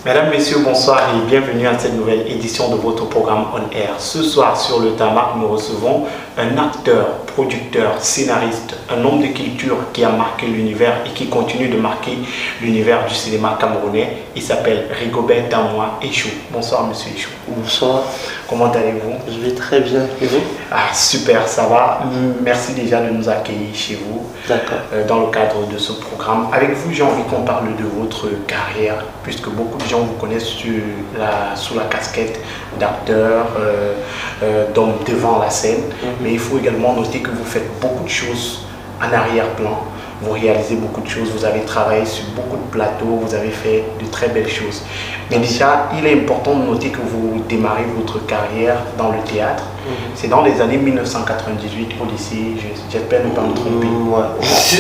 Mesdames, Messieurs, bonsoir et bienvenue à cette nouvelle édition de votre programme On Air. Ce soir, sur le tarmac, nous recevons un acteur, producteur, scénariste, un homme de culture qui a marqué l'univers et qui continue de marquer l'univers du cinéma camerounais. Il s'appelle Rigobert Damois Echou. Bonsoir, Monsieur Echou. Bonsoir. Comment allez-vous? Je vais très bien. Et vous? Ah, super, ça va. Merci déjà de nous accueillir chez vous. D'accord. Dans le cadre de ce programme. Avec vous, j'ai envie qu'on parle de votre carrière, puisque beaucoup de gens vous connaissent sous la casquette d'acteur, d'homme devant la scène. Mais il faut également noter que vous faites beaucoup de choses en arrière-plan. Vous réalisez beaucoup de choses, vous avez travaillé sur beaucoup de plateaux, vous avez fait de très belles choses. Mais déjà, il est important de noter que vous démarrez votre carrière dans le théâtre. C'est dans les années 1998 au lycée, j'espère ne pas me tromper. Ouais.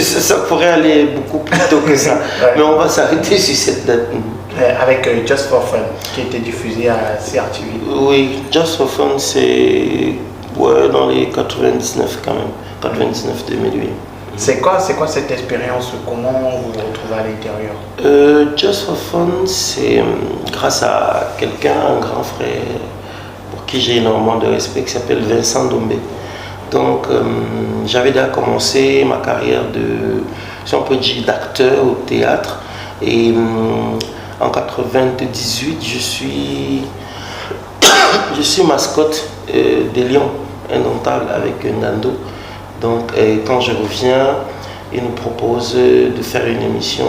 Ça pourrait aller beaucoup plus tôt que ça, mais on va s'arrêter sur cette date. Avec Just for Fun, qui était diffusé à CRTV. Oui, Just for Fun, c'est dans les 99 quand même, 99-2008. C'est quoi cette expérience? Comment vous vous retrouvez à l'intérieur? Just for Fun, c'est grâce à quelqu'un, un grand frère, pour qui j'ai énormément de respect, qui s'appelle Vincent Dombé. Donc, j'avais déjà commencé ma carrière si on peut dire, d'acteur au théâtre. Et en 98, je suis mascotte des Lions Indomptables avec Nando. Donc, quand je reviens, il nous propose de faire une émission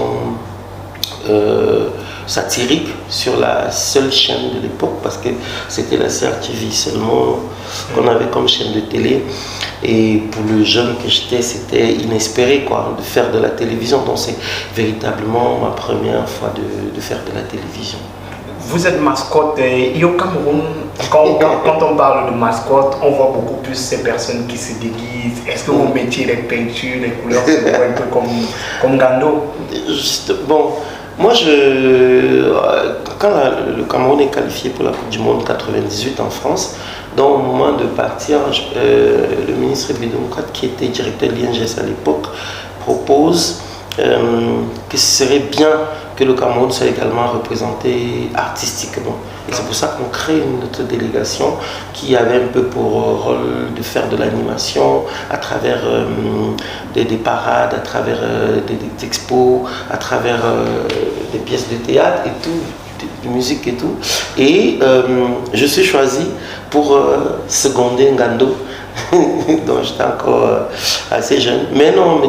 satirique sur la seule chaîne de l'époque, parce que c'était la CRTV seulement qu'on avait comme chaîne de télé. Et pour le jeune que j'étais, c'était inespéré de faire de la télévision. Donc, c'est véritablement ma première fois de faire de la télévision. Vous êtes mascotte et au Cameroun, quand on parle de mascotte, on voit beaucoup plus ces personnes qui se déguisent. Est-ce que vous mettiez les peintures, les couleurs, c'est un peu comme Gando? Bon, moi, quand le Cameroun est qualifié pour la Coupe du Monde 98 en France, dans le moment de partir, le ministre démocrate qui était directeur de l'INGS à l'époque propose que ce serait bien que le Cameroun soit également représenté artistiquement. Et c'est pour ça qu'on crée une autre délégation qui avait un peu pour rôle de faire de l'animation à travers des parades, à travers des expos, à travers des pièces de théâtre et tout, de musique et tout. Et je suis choisi pour seconder Ngando. Donc j'étais encore assez jeune, mais non, on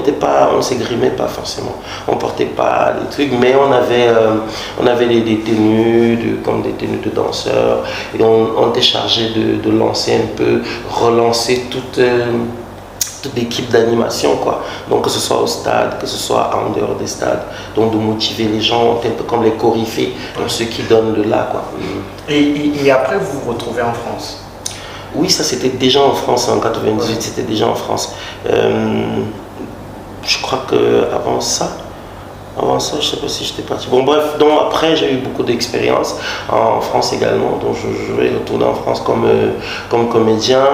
ne s'égrimait pas forcément, on portait pas des trucs, mais on avait des tenues comme des tenues de danseurs, et on était chargé de lancer un peu, relancer toute l'équipe d'animation, donc que ce soit au stade, que ce soit en dehors des stades, donc de motiver les gens, un peu comme les coryphées, donc ceux qui donnent de là, Et après vous vous retrouvez en France? Oui, ça c'était déjà en France, en 98, c'était déjà en France. Je crois qu'avant ça, je ne sais pas si j'étais parti. Bon bref, donc après j'ai eu beaucoup d'expérience en France également, donc je vais retourner en France comme comédien.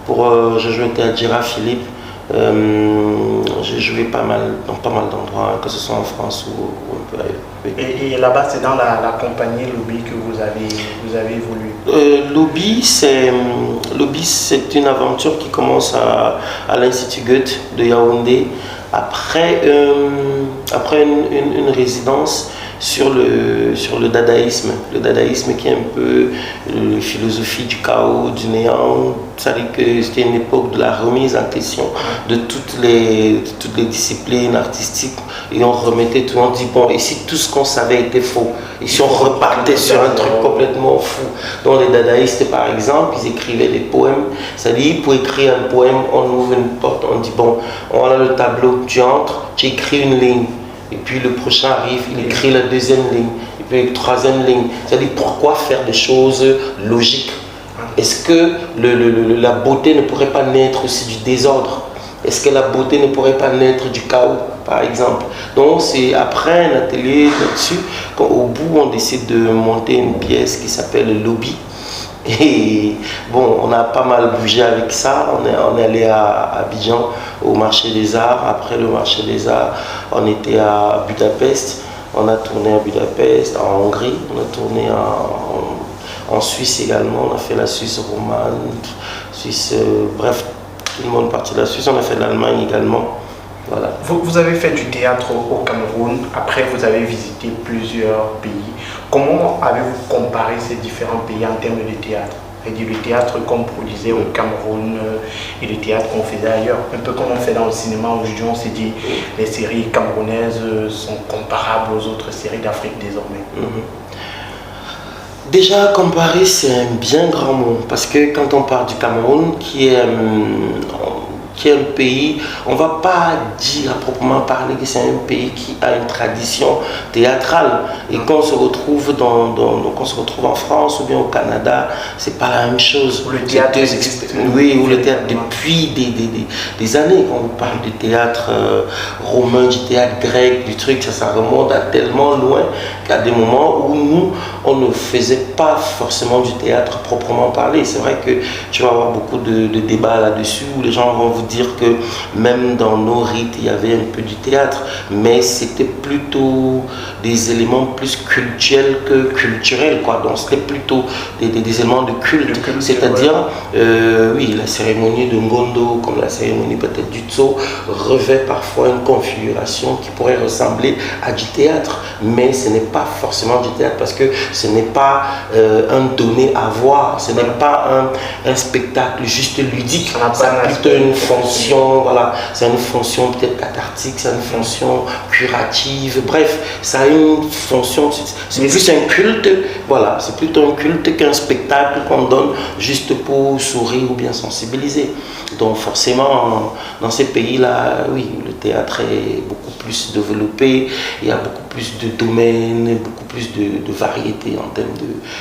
Je jouais au théâtre Gérard Philippe. J'ai joué dans pas mal d'endroits, que ce soit en France ou un peu ailleurs. Oui. Et là-bas, c'est dans la compagnie Lobby que vous avez évolué? Lobby, c'est une aventure qui commence à l'Institut Goethe de Yaoundé, après une résidence sur le dadaïsme. Le dadaïsme qui est un peu la philosophie du chaos, du néant. C'est-à-dire que c'était une époque de la remise en question de toutes les disciplines artistiques, et on remettait tout, on dit bon, et si tout ce qu'on savait était faux, et si on repartait sur un truc complètement fou. Donc les dadaïstes par exemple, ils écrivaient des poèmes, c'est-à-dire pour écrire un poème, on ouvre une porte, on dit bon, on a le tableau, tu entres, tu écris une ligne, et puis le prochain arrive, il écrit la deuxième ligne, et puis la troisième ligne. C'est-à-dire pourquoi faire des choses logiques? Est-ce que la beauté ne pourrait pas naître aussi du désordre? Est-ce que la beauté ne pourrait pas naître du chaos, par exemple? Donc c'est après un atelier là-dessus qu'au bout on décide de monter une pièce qui s'appelle le Lobby. Et bon, on a pas mal bougé avec ça. On est allé à Abidjan au marché des arts. Après le marché des arts, on était à Budapest. On a tourné à Budapest, en Hongrie, on a tourné en Suisse également, on a fait la Suisse romane, Suisse, bref, tout le monde est parti de la Suisse, on a fait l'Allemagne également. Voilà. Vous avez fait du théâtre au Cameroun, après vous avez visité plusieurs pays. Comment avez-vous comparé ces différents pays en termes de théâtre? C'est-à-dire le théâtre qu'on produisait au Cameroun et le théâtre qu'on faisait ailleurs. Un peu comme on fait dans le cinéma aujourd'hui, on s'est dit les séries camerounaises sont comparables aux autres séries d'Afrique désormais. Déjà, comparer, c'est un bien grand mot, parce que quand on parle du Cameroun, qui est un pays, on ne va pas dire à proprement parler que c'est un pays qui a une tradition théâtrale et qu'on se retrouve qu'on se retrouve en France ou bien au Canada, c'est pas la même chose. Où le théâtre oui, où le théâtre depuis des années, quand on parle du théâtre romain, du théâtre grec, du truc, ça remonte à tellement loin qu'à des moments où nous, on ne faisait pas forcément du théâtre proprement parlé. C'est vrai que tu vas avoir beaucoup de débats là-dessus où les gens vont vous dire que même dans nos rites, il y avait un peu du théâtre, mais c'était plutôt des éléments plus culturels que culturels, quoi. Donc c'était plutôt des éléments de culte, c'est-à-dire, oui, la cérémonie de Ngondo, comme la cérémonie peut-être du Tso, revêt parfois une configuration qui pourrait ressembler à du théâtre, mais ce n'est pas forcément du théâtre, parce que ce n'est pas un donné à voir, ce n'est pas un spectacle juste ludique, c'est plutôt une fonction, voilà, c'est une fonction peut-être cathartique, c'est une fonction curative, bref, ça a une fonction, c'est plus un culte, voilà, c'est plutôt un culte qu'un spectacle qu'on donne juste pour sourire ou bien sensibiliser. Donc forcément, dans ces pays-là, oui, le théâtre est beaucoup plus développé, il y a beaucoup plus de domaines, beaucoup plus de variété en termes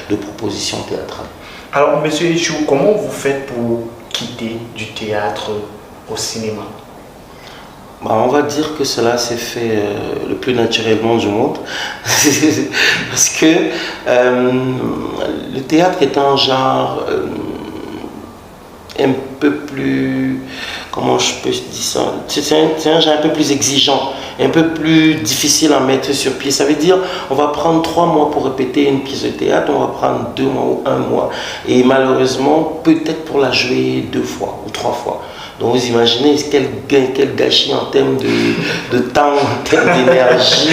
de propositions théâtrales. Alors, Monsieur Ichou, comment vous faites pour quitter du théâtre au cinéma? On va dire que cela s'est fait le plus naturellement du monde. Parce que le théâtre est un genre un peu plus, comment je peux dire ça, c'est un genre un peu plus exigeant, un peu plus difficile à mettre sur pied. Ça veut dire on va prendre 3 mois pour répéter une pièce de théâtre, on va prendre 2 mois ou 1 mois, et malheureusement peut-être pour la jouer 2 fois ou 3 fois. Donc vous imaginez quel gâchis en termes de temps, en termes d'énergie.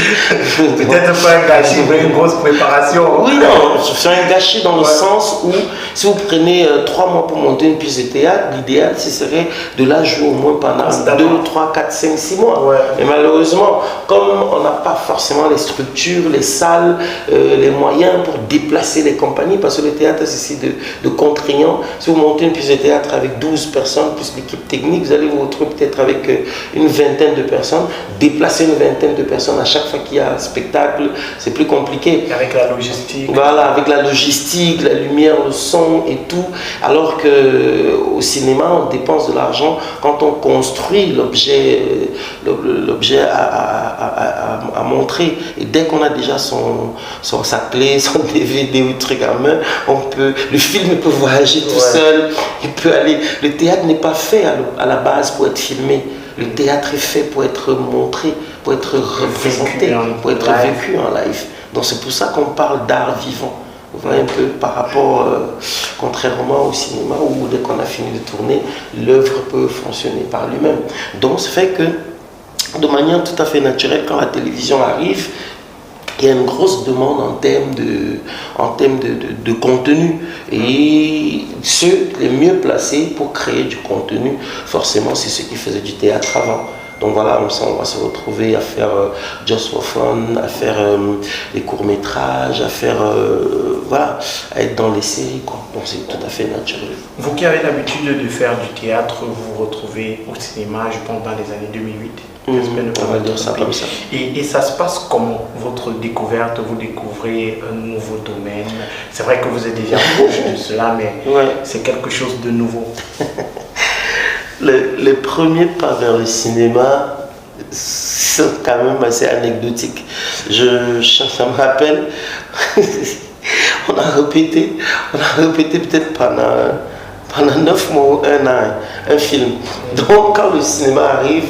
Peut-être pas un gâchis, mais une grosse préparation. Oui, non, c'est un gâchis dans le sens où si vous prenez 3 mois pour monter une pièce de théâtre, l'idéal ce serait de la jouer au moins pendant 2, 3, 4, 5, 6 mois. Et malheureusement, comme on n'a pas forcément les structures, les salles, les moyens pour déplacer les compagnies, parce que le théâtre c'est de contraignant. Si vous montez une pièce de théâtre avec 12 personnes plus l'équipe technique, vous allez vous retrouver peut-être avec une vingtaine de personnes. Déplacer une vingtaine de personnes à chaque fois qu'il y a un spectacle, c'est plus compliqué. Et avec la logistique. Voilà, avec la logistique, la lumière, le son et tout. Alors qu'au cinéma, on dépense de l'argent quand on construit l'objet à montrer. Et dès qu'on a déjà sa clé, son DVD ou truc à main, le film peut voyager tout seul. Il peut aller. Le théâtre n'est pas fait à la base pour être filmé. Le théâtre est fait pour être montré, pour être représenté, pour être vécu en live. Donc c'est pour ça qu'on parle d'art vivant. Vous voyez un peu par rapport, contrairement au cinéma où dès qu'on a fini de tourner, l'œuvre peut fonctionner par lui-même. Donc ça fait que de manière tout à fait naturelle, quand la télévision arrive, il y a une grosse demande en termes de contenu. Et ceux les mieux placés pour créer du contenu, forcément, c'est ceux qui faisaient du théâtre avant. Donc voilà, on va se retrouver à faire Just for Fun, à faire des courts-métrages, à faire, voilà, à être dans les séries, quoi. Donc c'est tout à fait naturel. Vous qui avez l'habitude de faire du théâtre, vous vous retrouvez au cinéma, je pense, dans les années 2008. On va dire ça comme ça. Et ça se passe comment, votre découverte? Vous découvrez un nouveau domaine. C'est vrai que vous êtes déjà proche de cela, mais c'est quelque chose de nouveau. Les premiers pas vers le cinéma sont quand même assez anecdotiques. Ça me rappelle, on a répété peut-être pendant 9 mois ou 1 an un film. Donc quand le cinéma arrive,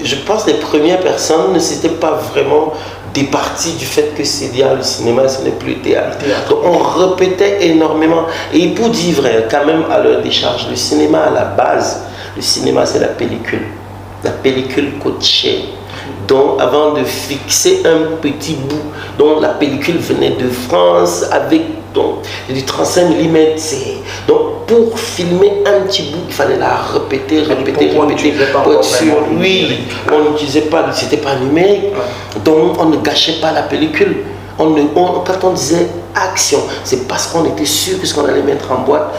je pense que les premières personnes ne s'étaient pas vraiment départi du fait que c'est le cinéma, ce n'est plus le théâtre. Donc on répétait énormément. Et pour dire vrai, quand même à leur décharge, le cinéma à la base, le cinéma c'est la pellicule. La pellicule coûte cher. Donc avant de fixer un petit bout, donc la pellicule venait de France avec du 35 mm. Donc pour filmer un petit bout, il fallait la répéter pour être sûr. Oui, on n'utilisait pas, c'était pas numérique. Donc on ne gâchait pas la pellicule. Quand on disait action, c'est parce qu'on était sûr que ce qu'on allait mettre en boîte,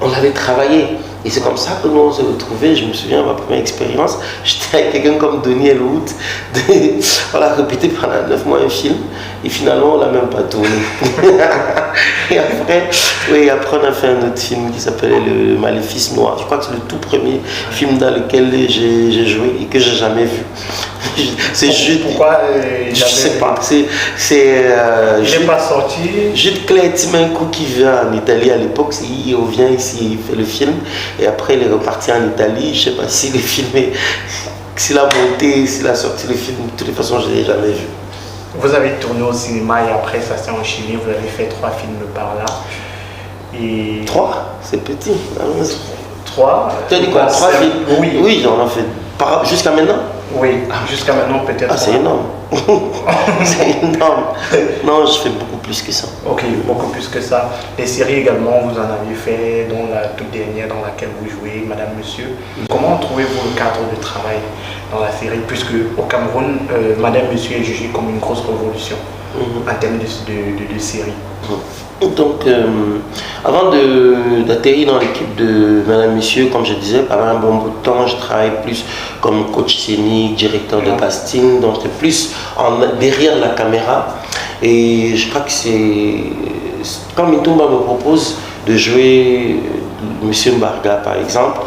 on allait travailler. Et c'est comme ça que nous on s'est retrouvés. Je me souviens de ma première expérience. J'étais avec quelqu'un comme Denis Elwood. On a répété pendant 9 mois un film. Et finalement, on l'a même pas tourné. Et après, on a fait un autre film qui s'appelait Le Maléfice Noir. Je crois que c'est le tout premier film dans lequel j'ai joué et que j'ai jamais vu. C'est Jude. Pourquoi je sais pas. Il n'est pas sorti. Jude Claire Timenkou qui vient en Italie à l'époque, il revient ici, il fait le film. Et après, il est reparti en Italie. Je ne sais pas s'il est filmé, s'il a monté, s'il a sorti le film. De toutes les façons, je ne l'ai jamais vu. Vous avez tourné au cinéma et après, ça s'est enchaîné. Vous avez fait 3 films par là. Et... 3 c'est petit. 3 Tu as dit quoi? 3 films? Oui. Oui, j'en ai fait. Jusqu'à maintenant? Oui, jusqu'à maintenant peut-être. Ah, c'est énorme. C'est énorme. Non, je fais beaucoup plus que ça. Ok, beaucoup plus que ça. Les séries également, vous en avez fait, dont la toute dernière dans laquelle vous jouez, Madame, Monsieur. Comment trouvez-vous le cadre de travail dans la série, puisque au Cameroun, Madame, Monsieur est jugée comme une grosse révolution en termes de série. Donc, avant d'atterrir dans l'équipe de Madame Monsieur, comme je disais, pendant un bon bout de temps, je travaille plus comme coach scénique, directeur de casting, donc j'étais plus derrière la caméra. Et je crois que c'est quand Mitumba me propose de jouer Monsieur Mbarga par exemple,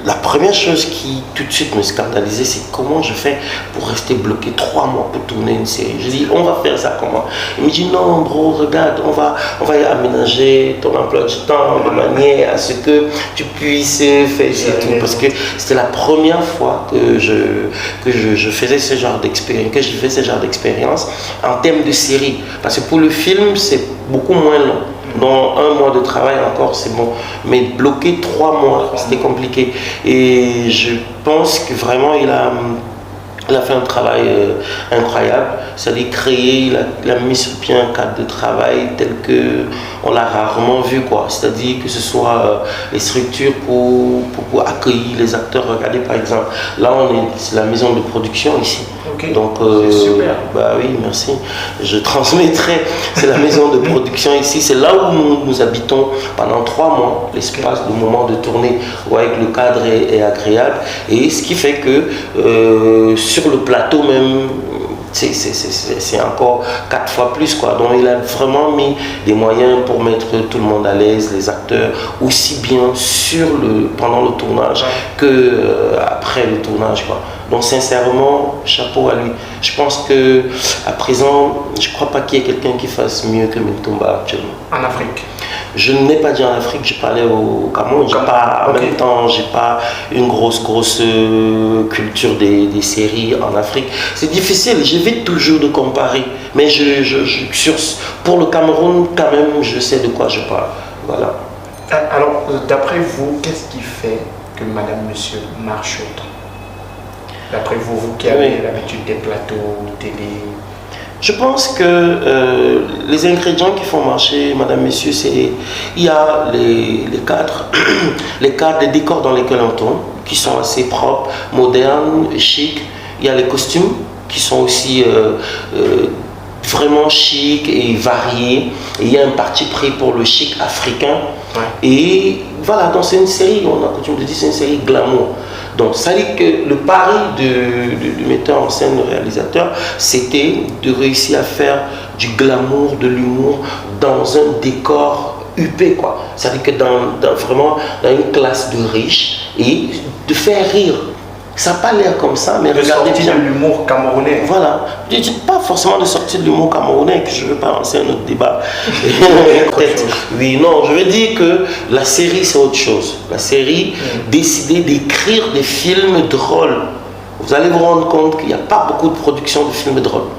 la première chose qui tout de suite me scandalisait, c'est comment je fais pour rester bloqué 3 mois pour tourner une série. Je dis, on va faire ça comment? Il me dit, non bro, regarde, on va aménager ton emploi du temps de manière à ce que tu puisses faire et tout. Parce que c'était la première fois que je faisais ce genre d'expérience, que je fais ce genre d'expérience en termes de série. Parce que pour le film, c'est beaucoup moins long. Dans 1 mois de travail encore, c'est bon. Mais bloquer 3 mois, c'était compliqué. Et je pense que vraiment, il a fait un travail incroyable. C'est-à-dire créer, il a mis sur pied un cadre de travail tel qu'on l'a rarement vu, quoi. C'est-à-dire que ce soit les structures pour accueillir les acteurs. Regardez par exemple, là c'est la maison de production ici. Okay. Donc, super. Bah oui, merci. Je transmettrai. C'est la maison de production ici. C'est là où nous habitons pendant 3 mois, l'espace, le moment de tournée, où avec le cadre est agréable. Et ce qui fait que sur le plateau même, c'est encore 4 fois plus, quoi. Donc il a vraiment mis des moyens pour mettre tout le monde à l'aise, les acteurs, aussi bien pendant le tournage que après le tournage, quoi. Donc sincèrement, chapeau à lui. Je pense que à présent, je ne crois pas qu'il y ait quelqu'un qui fasse mieux que Mitumba actuellement. En Afrique? Je n'ai pas dit en Afrique, je parlais au Cameroun. En même temps, je n'ai pas une grosse culture des séries en Afrique. C'est difficile, j'évite toujours de comparer. Mais pour le Cameroun, quand même, je sais de quoi je parle. Voilà. Alors, d'après vous, qu'est-ce qui fait que Madame, Monsieur marche autant? D'après vous qui avez l'habitude des plateaux télé? Je pense que les ingrédients qui font marcher Madame, Monsieur, il y a les cadres, les décors dans lesquels on tourne, qui sont assez propres, modernes, chic. Il y a les costumes qui sont aussi vraiment chic et variés. Et il y a un parti pris pour le chic africain. Et voilà, donc c'est une série, on a coutume de dire c'est une série glamour. Donc ça dit que le pari du metteur en scène, le réalisateur, c'était de réussir à faire du glamour, de l'humour dans un décor huppé, quoi. Ça dit que vraiment dans une classe de riches et de faire rire. Ça n'a pas l'air comme ça, mais regardez bien. De l'humour camerounais. Voilà. Je ne dis pas forcément de sortir de l'humour camerounais, que je ne veux pas lancer un autre débat. Oui, non, je veux dire que la série, c'est autre chose. La série, décider d'écrire des films drôles. Vous allez vous rendre compte qu'il n'y a pas beaucoup de production de films drôles.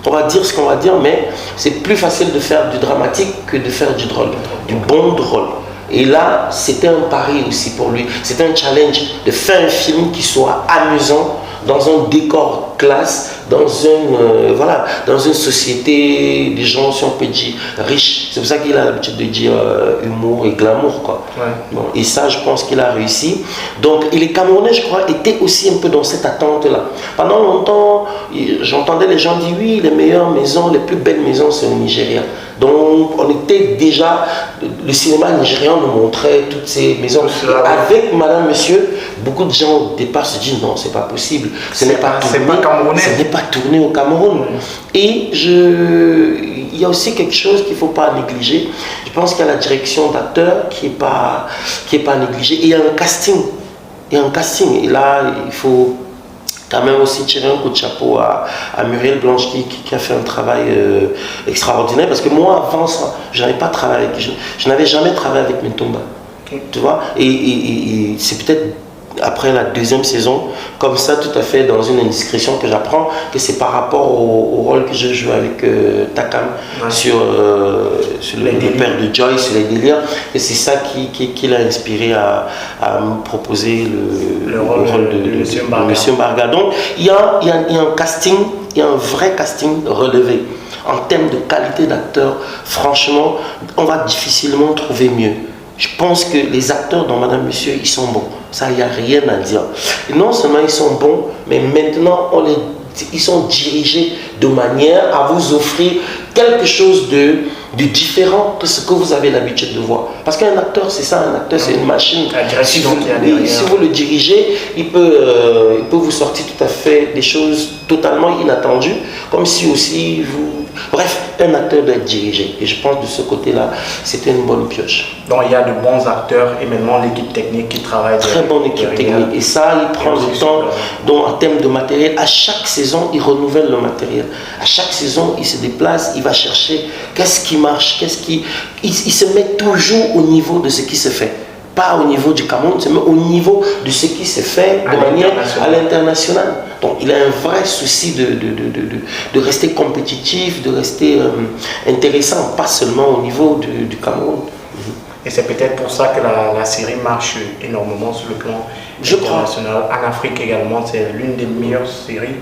On va dire ce qu'on va dire, mais c'est plus facile de faire du dramatique que de faire du drôle, du bon drôle. Et là, c'était un pari aussi pour lui. C'était un challenge de faire un film qui soit amusant, dans un décor classe, dans une société, des gens, si on peut dire, riches. C'est pour ça qu'il a l'habitude de dire humour et glamour, quoi. Ouais. Bon, et ça, je pense qu'il a réussi. Donc, et les Camerounais, je crois, étaient aussi un peu dans cette attente-là. Pendant longtemps, j'entendais les gens dire, oui, les meilleures maisons, les plus belles maisons, c'est au Nigeria. Donc, on était déjà, le cinéma nigérian nous montrait toutes ces maisons. Avec Madame, Monsieur, beaucoup de gens au départ se disent, non, c'est pas possible. Ce n'est pas tourné au Cameroun. Et il y a aussi quelque chose qu'il ne faut pas négliger. Je pense qu'il y a la direction d'acteurs qui n'est pas négligée. Et il y a un casting. Et là, il faut quand même aussi tirer un coup de chapeau à Muriel Blanche qui a fait un travail extraordinaire. Parce que moi, avant ça, je n'avais jamais travaillé avec Mintumba. Okay. Tu vois, et c'est peut-être après la deuxième saison, comme ça, tout à fait dans une indiscrétion que j'apprends, que c'est par rapport au rôle que je joue avec Takam sur le père de Joyce, sur les délires, et c'est ça qui l'a inspiré à me proposer le rôle de Monsieur Barga. Donc, il y a un casting, il y a un vrai casting relevé. En termes de qualité d'acteur, franchement, on va difficilement trouver mieux. Je pense que les acteurs dans Madame Monsieur, ils sont bons. Ça, il n'y a rien à dire. Et non seulement ils sont bons, mais maintenant, ils sont dirigés de manière à vous offrir quelque chose de différent de ce que vous avez l'habitude de voir. Parce qu'un acteur, c'est ça, un acteur, c'est une machine. Si vous le dirigez, il peut vous sortir tout à fait des choses totalement inattendues, comme si aussi vous... Bref, un acteur doit être dirigé. Et je pense de ce côté-là, c'était une bonne pioche. Donc il y a de bons acteurs et maintenant l'équipe technique qui travaille. Très bonne équipe technique. Et ça, il prend le temps. Donc en termes de matériel, à chaque saison, il renouvelle le matériel. À chaque saison, il se déplace, il va chercher qu'est-ce qui marche, il se met toujours au niveau de ce qui se fait. Pas au niveau du Cameroun, mais au niveau de ce qui se fait de manière à l'international. Donc il a un vrai souci de rester compétitif, de rester intéressant, pas seulement au niveau du Cameroun. Et c'est peut-être pour ça que la série marche énormément sur le plan international. En Afrique également, c'est l'une des meilleures séries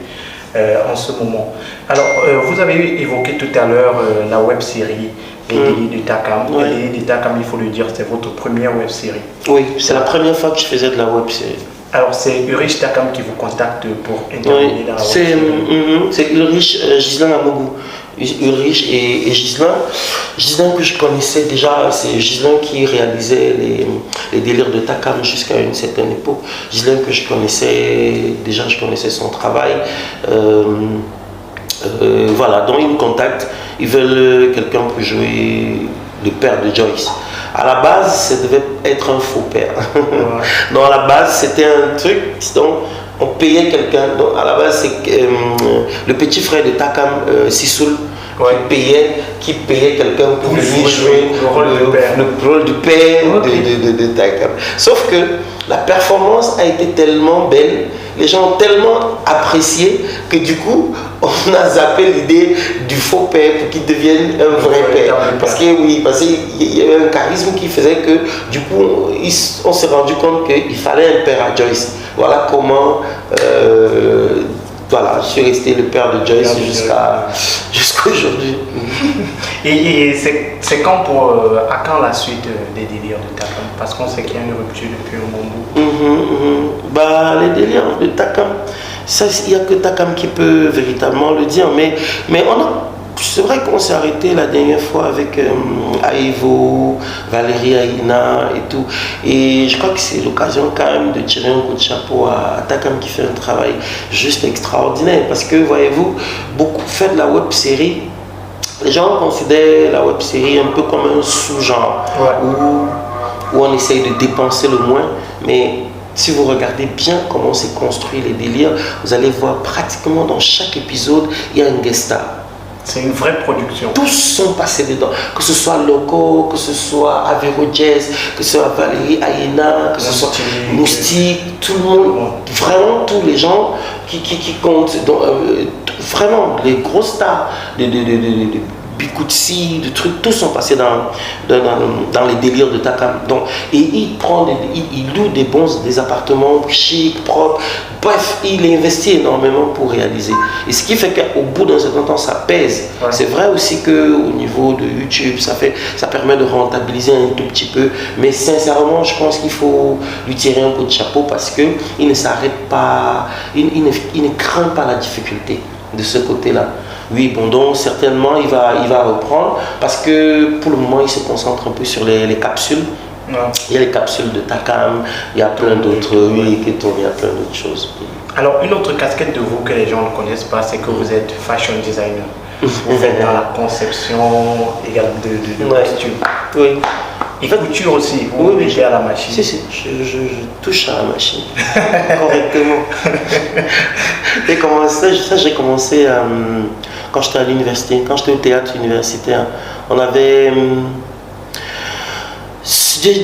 en ce moment. Alors, vous avez évoqué tout à l'heure la web-série Les Délits de Takam. Les Délits de Takam, il faut le dire, c'est votre première web-série. Oui, c'est la première fois que je faisais de la web-série. Alors, c'est Ulrich Takam qui vous contacte pour intervenir dans la web-série. C'est Ulrich Gislain Amougou. Ulrich et Gislain. Gislain que je connaissais déjà, c'est Gislain qui réalisait les délires de Takam jusqu'à une certaine époque. Gislain que je connaissais son travail. Voilà, donc ils me contactent, ils veulent quelqu'un pour jouer le père de Joyce. À la base, ça devait être un faux père. Non, à la base, c'était un truc, donc on payait quelqu'un. Donc à la base, c'est le petit frère de Takam, Sissoul, qui payait quelqu'un pour venir jouer le rôle du père de Takam. Sauf que la performance a été tellement belle, les gens ont tellement apprécié que du coup, on a zappé l'idée du faux père pour qu'il devienne un vrai père. Parce qu'il y avait un charisme qui faisait que du coup, on s'est rendu compte qu'il fallait un père à Joyce. Voilà comment je suis resté le père de Joyce jusqu'à aujourd'hui. Et c'est quand à quand la suite des délires de Takam? Parce qu'on sait qu'il y a une rupture depuis un bon bout. Les délires de Takam, il n'y a que Takam qui peut véritablement le dire. Mais c'est vrai qu'on s'est arrêté la dernière fois avec Aïvo, Valérie Aïna et tout. Et je crois que c'est l'occasion quand même de tirer un coup de chapeau à Takam qui fait un travail juste extraordinaire. Parce que, voyez-vous, beaucoup fait de la web-série. Les gens considèrent la web-série un peu comme un sous-genre où on essaye de dépenser le moins. Mais si vous regardez bien comment c'est construit les délires, vous allez voir pratiquement dans chaque épisode, il y a un guest star. C'est une vraie production. Tous sont passés dedans. Que ce soit Loco, que ce soit Avero Jazz, que ce soit Valérie Aïna, que ce soit Moustique, tout le monde, vraiment tous les gens qui comptent. Donc, vraiment, les grosses stars de Bikutsi, de trucs, tous sont passés dans les délires de Takam. Donc, et il loue des appartements chics, propres. Bref, il investit énormément pour réaliser. Et ce qui fait qu'au bout d'un certain temps, ça pèse. Ouais. C'est vrai aussi qu'au niveau de YouTube, ça permet de rentabiliser un tout petit peu. Mais sincèrement, je pense qu'il faut lui tirer un coup de chapeau parce qu'il ne s'arrête pas, il ne craint pas la difficulté de ce côté-là. Oui, bon, donc certainement il va reprendre parce que pour le moment il se concentre un peu sur les capsules. Ouais. Il y a les capsules de Takam, il y a plein d'autres, oui, il y a plein d'autres choses. Alors, une autre casquette de vous que les gens ne connaissent pas, c'est que vous êtes fashion designer. Vous êtes dans la conception également de costumes. Oui. Et couture aussi, vous mettez à la machine. Si, je touche à la machine correctement. J'ai commencé quand j'étais à l'université, quand j'étais au théâtre universitaire. On avait...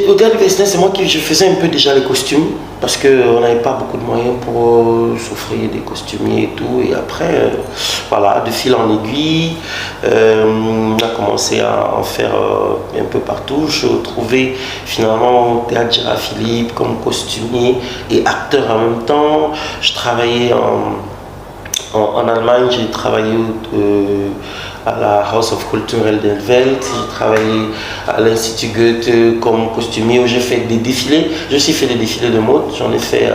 Au théâtre universitaire, c'est moi je faisais un peu déjà les costumes parce qu'on n'avait pas beaucoup de moyens pour s'offrir des costumiers et tout. Et après, voilà, de fil en aiguille, on a commencé à en faire un peu partout. Je suis retrouvé finalement au théâtre Gérard Philippe comme costumier et acteur en même temps. Je travaillais en Allemagne, j'ai travaillé à la House of Culture Heldenwelt, j'ai travaillé à l'Institut Goethe comme costumier où j'ai fait des défilés. J'ai aussi fait des défilés de mode, j'en ai fait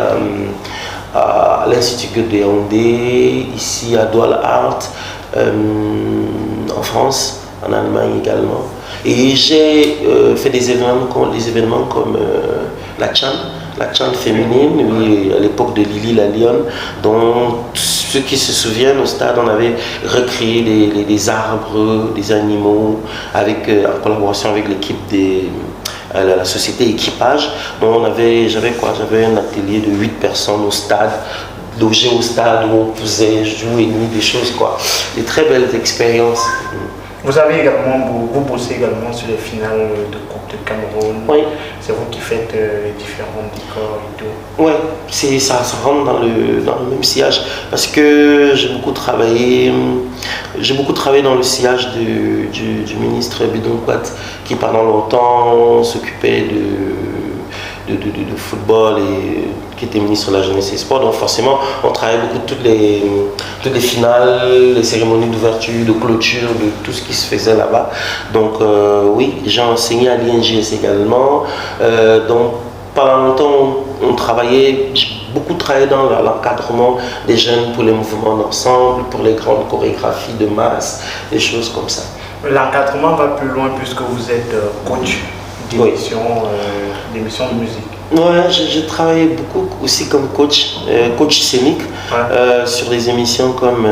à l'Institut Goethe de Yaoundé, ici à Douala Art, en France, en Allemagne également. Et j'ai fait des événements comme la Chan féminine, oui, à l'époque de Lily la Lionne, dont ceux qui se souviennent, au stade, on avait recréé des arbres, des animaux, en collaboration avec l'équipe la société Équipage. Donc j'avais un atelier de 8 personnes au stade, logé au stade où on pouvait jouer nuit, des choses quoi. Des très belles expériences. Vous bossez également sur les finales de Coupe de Cameroun. Oui. C'est vous qui faites les différents décors et tout. Oui, ça rentre dans le même sillage parce que j'ai beaucoup travaillé dans le sillage du ministre Bidon Kwat qui pendant longtemps s'occupait de football et qui était ministre de la Jeunesse et des Sports. Donc forcément, on travaillait beaucoup toutes les finales, les cérémonies d'ouverture, de clôture, de tout ce qui se faisait là-bas. Donc oui, j'ai enseigné à l'INJS également. Donc pendant longtemps, j'ai beaucoup travaillé dans l'encadrement des jeunes pour les mouvements d'ensemble, pour les grandes chorégraphies de masse, des choses comme ça. L'encadrement va plus loin puisque vous êtes coach d'émission de musique. Ouais, j'ai travaillé beaucoup aussi comme coach scénique sur des émissions comme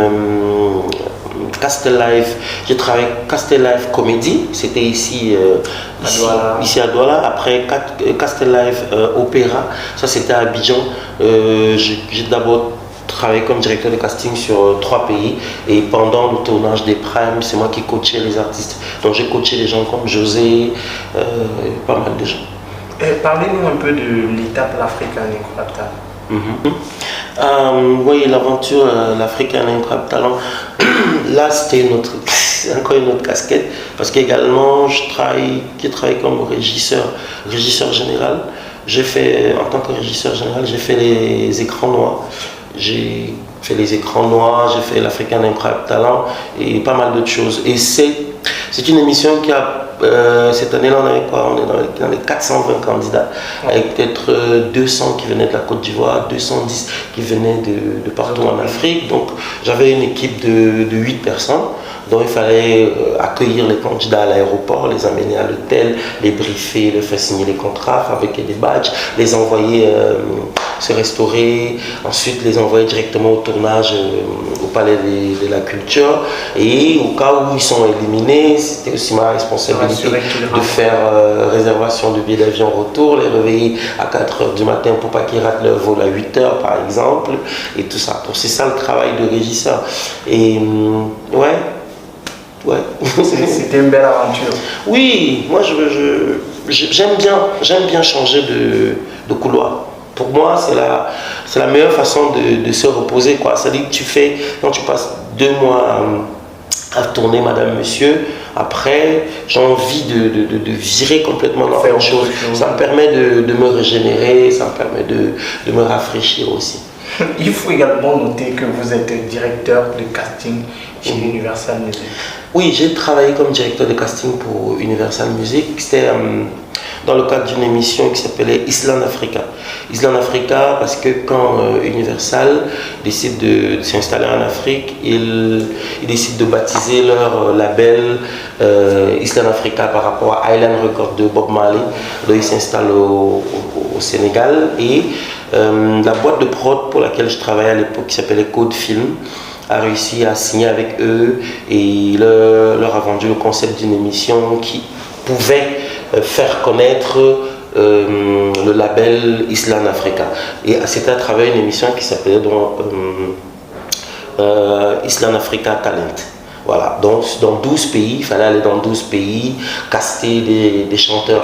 Castel Live. J'ai travaillé Castel Live Comédie, c'était ici à Douala. Après Castel Live Opéra, ça c'était à Abidjan. J'ai d'abord travaillé comme directeur de casting sur 3 pays et pendant le tournage des Primes, c'est moi qui coachais les artistes. Donc j'ai coaché des gens comme José, pas mal de gens. Parlez-nous un peu de l'étape l'Africain Incroyable Talent. Oui, l'aventure l'Africain Incroyable Talent, là c'était encore une autre casquette parce qu'également j'ai travaillé comme régisseur général. En tant que régisseur général, j'ai fait les écrans noirs. J'ai fait l'Africain Incroyable Talent et pas mal d'autres choses. Et c'est une émission qui a cette année-là, on est dans les 420 candidats, avec peut-être 200 qui venaient de la Côte d'Ivoire, 210 qui venaient de partout en Afrique. Donc j'avais une équipe de 8 personnes. Donc il fallait accueillir les candidats à l'aéroport, les amener à l'hôtel, les briefer, leur faire signer les contrats, fabriquer des badges, les envoyer se restaurer, ensuite les envoyer directement au tournage au Palais de la Culture. Et au cas où ils sont éliminés, c'était aussi ma responsabilité de faire réservation de billets d'avion retour, les réveiller à 4h du matin pour pas qu'ils ratent leur vol à 8h par exemple, et tout ça. Donc c'est ça le travail de régisseur. Et ouais. C'était une belle aventure. Oui, moi j'aime bien changer de couloir. Pour moi, c'est la meilleure façon de se reposer, quoi. C'est-à-dire que quand tu passes 2 mois à tourner Madame Monsieur. Après, j'ai envie de virer complètement dans autre chose. Ça me permet de me régénérer, ça me permet de me rafraîchir aussi. Il faut également noter que vous êtes directeur de casting chez Universal Music. Oui, j'ai travaillé comme directeur de casting pour Universal Music. C'était dans le cadre d'une émission qui s'appelait Island Africa. Island Africa parce que quand Universal décide de s'installer en Afrique, ils décident de baptiser leur label Island Africa par rapport à Island Records de Bob Marley. Donc ils s'installent au Sénégal et la boîte de prod pour laquelle je travaillais à l'époque qui s'appelait Code Film a réussi à signer avec eux et leur a vendu le concept d'une émission qui pouvait faire connaître le label Island Africa. Et c'était à travers une émission qui s'appelait Island Africa Talent. Voilà, donc dans 12 pays, il fallait aller dans 12 pays, caster des chanteurs.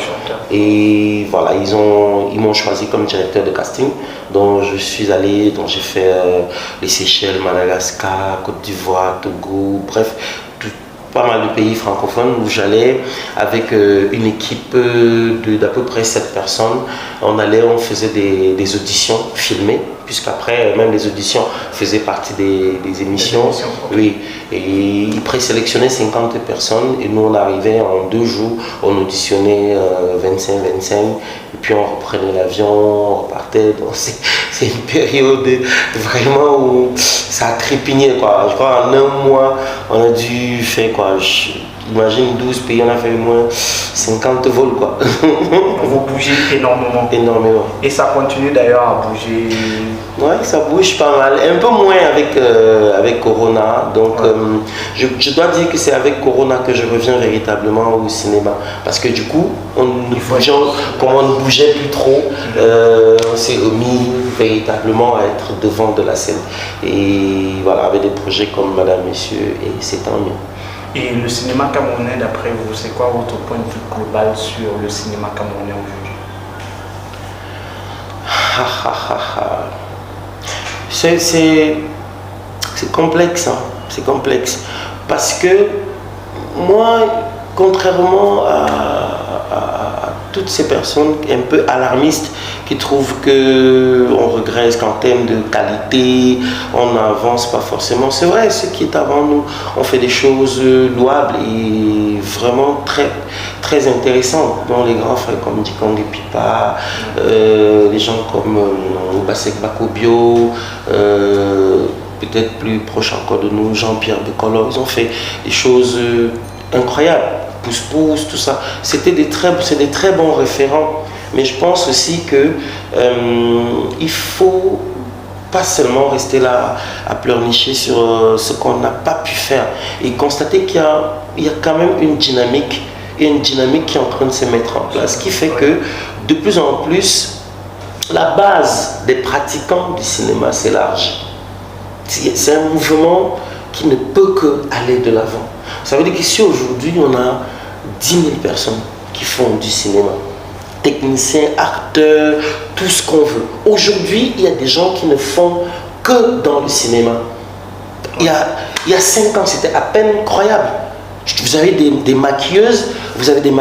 Et voilà, ils m'ont choisi comme directeur de casting. Donc je suis allé, donc j'ai fait les Seychelles, Madagascar, Côte d'Ivoire, Togo, bref, pas mal de pays francophones où j'allais avec une équipe d'à peu près 7 personnes. On faisait des auditions filmées, puisqu'après même les auditions faisaient partie des émissions. Oui, et ils présélectionnaient 50 personnes et nous on arrivait en 2 jours, on auditionnait 25, et puis on reprenait l'avion, on repartait. Donc c'est une période vraiment où ça a trépigné quoi. Je crois en 1 mois on a dû faire quoi. Imagine 12 pays, on a fait au moins 50 vols quoi. Vous bougez énormément. Énormément. Et ça continue d'ailleurs à bouger. Oui, ça bouge pas mal. Un peu moins avec Corona. Donc je dois dire que c'est avec Corona que je reviens véritablement au cinéma. Parce que du coup, comme on ne bougeait plus trop, on s'est remis véritablement à être devant de la scène. Et voilà, avec des projets comme Madame Monsieur, et c'est tant mieux. Et le cinéma camerounais, d'après vous, c'est quoi votre point de vue global sur le cinéma camerounais aujourd'hui? C'est complexe, hein. C'est complexe. Parce que moi, contrairement à toutes ces personnes un peu alarmistes qui trouvent qu'on regresse qu'en termes de qualité, on n'avance pas forcément. C'est vrai, ceux qui est avant nous ont fait des choses louables et vraiment très, très intéressantes, dont les grands frères comme Dikang et Pipa, les gens comme Obasek Bakobio, peut-être plus proche encore de nous, Jean-Pierre Bekolo, ils ont fait des choses incroyables. Pousse-pousse, tout ça. C'est des très bons référents. Mais je pense aussi que il faut pas seulement rester là à pleurnicher sur ce qu'on n'a pas pu faire et constater qu'il y a quand même une dynamique qui est en train de se mettre en place, qui fait que de plus en plus la base des pratiquants du cinéma s'élargit. C'est un mouvement qui ne peut que aller de l'avant. Ça veut dire qu'ici aujourd'hui on a 10 000 personnes qui font du cinéma, techniciens, acteurs, tout ce qu'on veut. Aujourd'hui, il y a des gens qui ne font que dans le cinéma. Il y a 5 ans, c'était à peine croyable. Vous avez des maquilleuses, vous avez des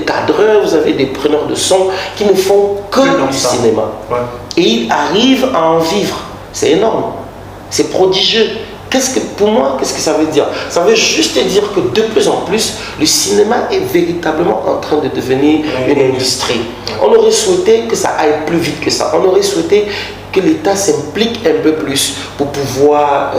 cadreurs, vous avez des preneurs de son qui ne font que du cinéma. Et ils arrivent à en vivre. C'est énorme. C'est prodigieux. Pour moi, qu'est-ce que ça veut dire? Ça veut juste dire que de plus en plus, le cinéma est véritablement en train de devenir une industrie. On aurait souhaité que ça aille plus vite que ça. On aurait souhaité que l'État s'implique un peu plus pour pouvoir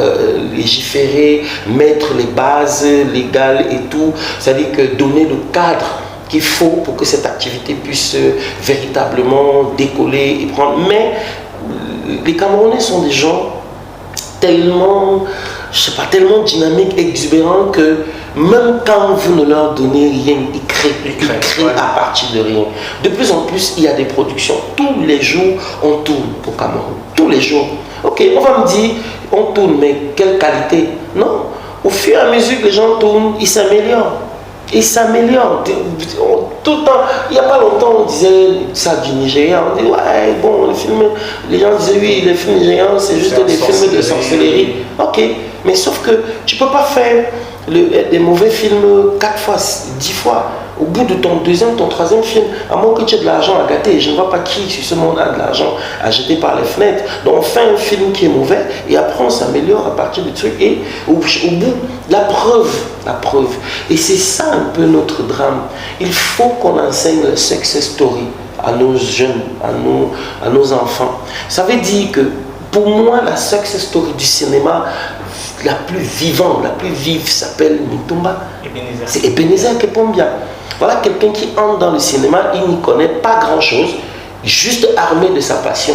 légiférer, mettre les bases légales et tout. C'est-à-dire que donner le cadre qu'il faut pour que cette activité puisse véritablement décoller et prendre. Mais les Camerounais sont des gens tellement dynamiques, exubérants que même quand vous ne leur donnez rien, ils créent à partir de rien. De plus en plus, il y a des productions. Tous les jours, on tourne au Cameroun. Tous les jours. Ok, on va me dire, on tourne, mais quelle qualité? Non. Au fur et à mesure que les gens tournent, ils s'améliorent. Tout le temps. Il n'y a pas longtemps, on disait ça du Nigeria. On dit, ouais, bon, les gens disaient, oui, les films nigérians, c'est juste des films de sorcellerie. Ok, Mais sauf que tu ne peux pas faire des mauvais films 4 fois, 10 fois. Au bout de ton deuxième, ton troisième film, à moins que tu aies de l'argent à gâter, je ne vois pas qui sur ce monde a de l'argent à jeter par les fenêtres. Donc on fait un film qui est mauvais et après on s'améliore à partir du truc. Et au bout, la preuve. Et c'est ça un peu notre drame. Il faut qu'on enseigne le success story à nos jeunes, à nos enfants. Ça veut dire que pour moi, la success story du cinéma, la plus vivante, la plus vive s'appelle Mitumba. C'est Ebenezer Kepombia. Voilà quelqu'un qui entre dans le cinéma, il n'y connaît pas grand-chose, juste armé de sa passion.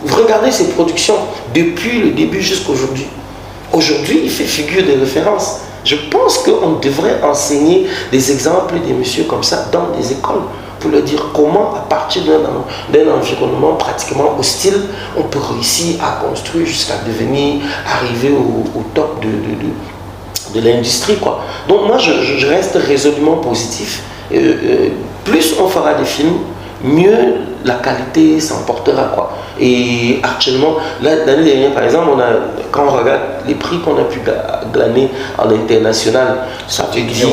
Vous regardez ses productions depuis le début jusqu'à aujourd'hui. Aujourd'hui, il fait figure de référence. Je pense qu'on devrait enseigner des exemples des messieurs comme ça dans des écoles pour leur dire comment, à partir d'un environnement pratiquement hostile, on peut réussir à construire jusqu'à arriver au top de l'industrie, quoi. Donc moi, je reste résolument positif. Plus on fera des films, mieux la qualité s'emportera, quoi. Et actuellement, l'année dernière, par exemple, quand on regarde les prix qu'on a pu glaner en international, ça veut dire,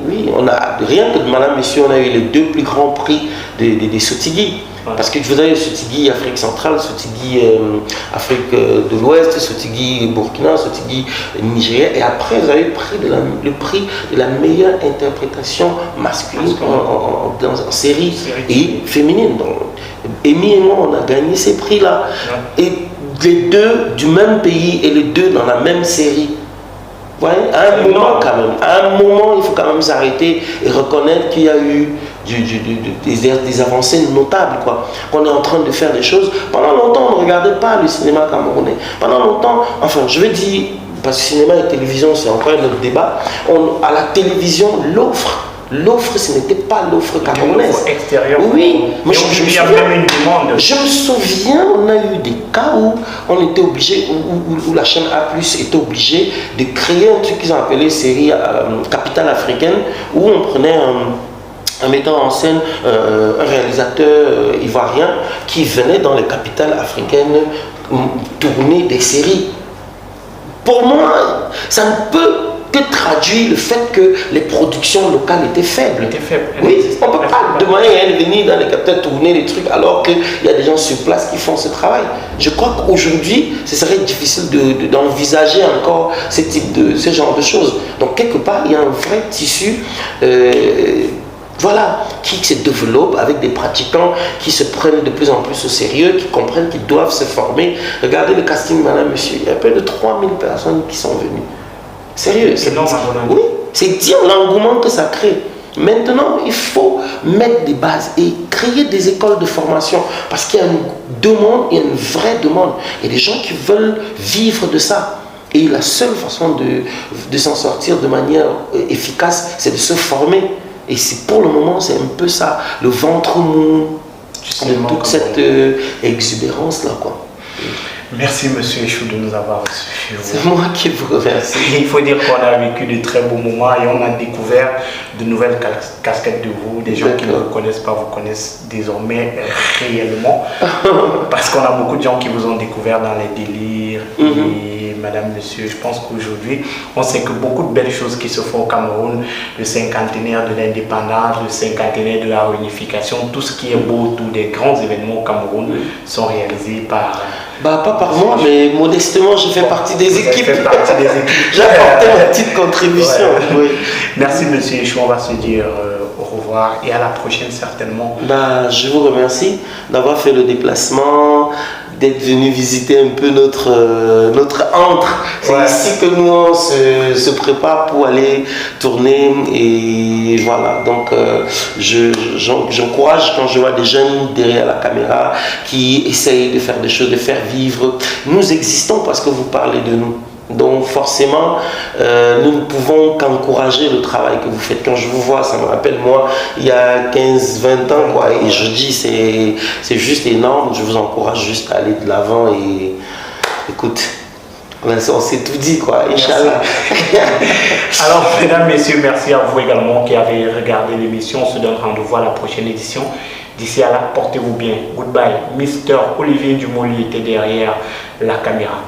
oui, on a rien que de Madame, Monsieur, on a eu les 2 plus grands prix des Sotigui. Parce que vous avez Sotigui Afrique centrale, Sotigui Afrique de l'Ouest, Sotigui Burkina, Sotigui Nigeria, et après vous avez le prix de la meilleure interprétation masculine en série et féminine. Donc, Amy et moi, on a gagné ces prix-là. Et les 2 du même pays et les 2 dans la même série. Ouais, à un moment, il faut quand même s'arrêter et reconnaître qu'il y a eu des avancées notables, quoi. On est en train de faire des choses. Pendant longtemps, on ne regardait pas le cinéma camerounais. Pendant longtemps, enfin, je veux dire, parce que cinéma et télévision, c'est encore un autre débat. À la télévision, l'offre, ce n'était pas l'offre camerounaise. Oui, moi, je me souviens, on a eu des cas où on était obligé, où la chaîne A+ était obligée de créer un truc qu'ils ont appelé série Capitale africaine, où on prenait un metteur en scène, un réalisateur ivoirien qui venait dans les capitales africaines tourner des séries. Pour moi, ça ne peut que traduire le fait que les productions locales étaient faibles. Oui, on ne peut pas demander à elle de venir dans les capitales tourner des trucs alors qu'il y a des gens sur place qui font ce travail. Je crois qu'aujourd'hui, ce serait difficile d'envisager encore ce genre de choses. Donc quelque part, il y a un vrai tissu qui se développe avec des pratiquants qui se prennent de plus en plus au sérieux, qui comprennent qu'ils doivent se former. Regardez le casting, madame, monsieur, il y a près de 3000 personnes qui sont venues. Sérieux, c'est énorme. Oui, c'est dire l'engouement que ça crée. Maintenant, il faut mettre des bases et créer des écoles de formation parce qu'il y a une demande, il y a une vraie demande. Il y a des gens qui veulent vivre de ça. Et la seule façon de s'en sortir de manière efficace, c'est de se former. Et c'est pour le moment, c'est un peu ça, le ventre mou, toute cette exubérance-là, quoi. Merci Monsieur Echou de nous avoir reçus. C'est moi qui vous remercie. Il faut dire qu'on a vécu de très beaux moments et on a découvert de nouvelles casquettes de vous. Des gens qui ne vous connaissent pas vous connaissent désormais réellement. Parce qu'on a beaucoup de gens qui vous ont découvert dans les délires. Et madame, monsieur, je pense qu'aujourd'hui, on sait que beaucoup de belles choses qui se font au Cameroun, le cinquantenaire de l'indépendance, le cinquantenaire de la réunification, tout ce qui est beau, tous les grands événements au Cameroun sont réalisés par... Pas par moi, mais modestement, je fais partie des équipes. J'ai apporté ma petite contribution. Oui. Merci monsieur Echou, on va se dire au revoir et à la prochaine certainement. Je vous remercie d'avoir fait le déplacement, d'être venu visiter un peu notre antre. C'est ici que nous on se prépare pour aller tourner et voilà. Donc j'encourage quand je vois des jeunes derrière la caméra qui essayent de faire des choses, de faire vivre. Nous existons parce que vous parlez de nous. Donc forcément, nous ne pouvons qu'encourager le travail que vous faites. Quand je vous vois, ça me rappelle moi, il y a 15-20 ans, quoi, et je dis c'est juste énorme. Je vous encourage juste à aller de l'avant et écoute, on s'est tout dit, quoi, Inch'Allah. Alors, mesdames, messieurs, merci à vous également qui avez regardé l'émission. On se donne rendez-vous à la prochaine édition. D'ici là, portez-vous bien. Goodbye. Mister Olivier Dumoli était derrière la caméra.